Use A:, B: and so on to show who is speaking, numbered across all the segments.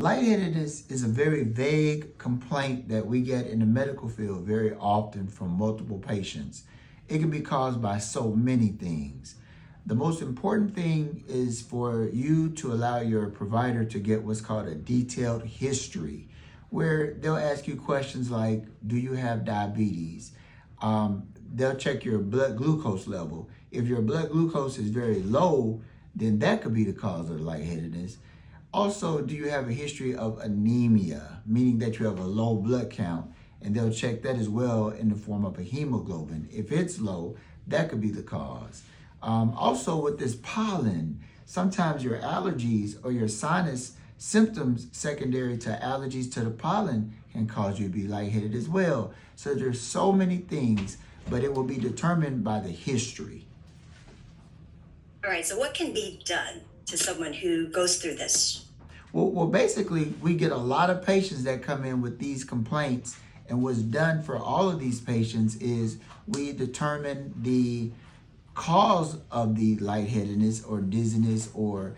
A: Lightheadedness is a very vague complaint that we get in the medical field very often from multiple patients. It can be caused by so many things. The most important thing is for you to allow your provider to get what's called a detailed history, where they'll ask you questions like, do you have diabetes? They'll check your blood glucose level. If your blood glucose is very low, then that could be the cause of lightheadedness. Also, do you have a history of anemia, meaning that you have a low blood count? And they'll check that as well in the form of a hemoglobin. If it's low, that could be the cause. Also with this pollen, sometimes your allergies or your sinus symptoms secondary to allergies to the pollen can cause you to be lightheaded as well. So there's so many things, but it will be determined by the history.
B: All right, so what can be done to someone who goes through this?
A: Well, basically, we get a lot of patients that come in with these complaints, and what's done for all of these patients is we determine the cause of the lightheadedness or dizziness or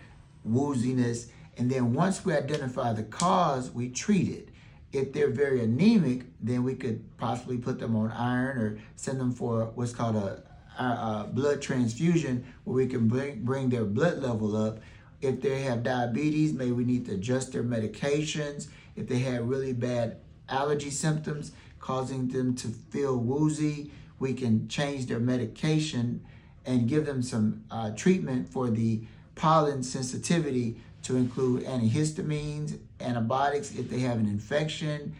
A: wooziness, and then once we identify the cause, we treat it. If they're very anemic, then we could possibly put them on iron or send them for what's called a blood transfusion, where we can bring their blood level up. If they have diabetes, maybe we need to adjust their medications. If they have really bad allergy symptoms causing them to feel woozy, we can change their medication and give them some treatment for the pollen sensitivity to include antihistamines, antibiotics if they have an infection,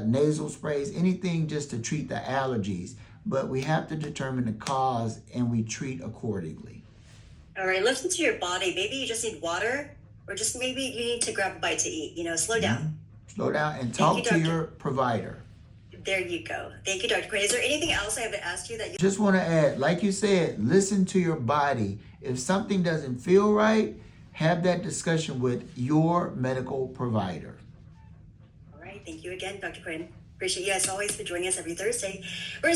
A: nasal sprays, anything just to treat the allergies. But we have to determine the cause and we treat accordingly.
B: All right, listen to your body. Maybe you just need water, or just maybe you need to grab a bite to eat. Slow down.
A: Slow down and talk to your provider.
B: There you go. Thank you, Dr. Quinn. Is there anything else I haven't asked you that you...
A: Just want to add, like you said, listen to your body. If something doesn't feel right, have that discussion with your medical provider.
B: All right, thank you again, Dr. Quinn. Appreciate you as always for joining us every Thursday. We're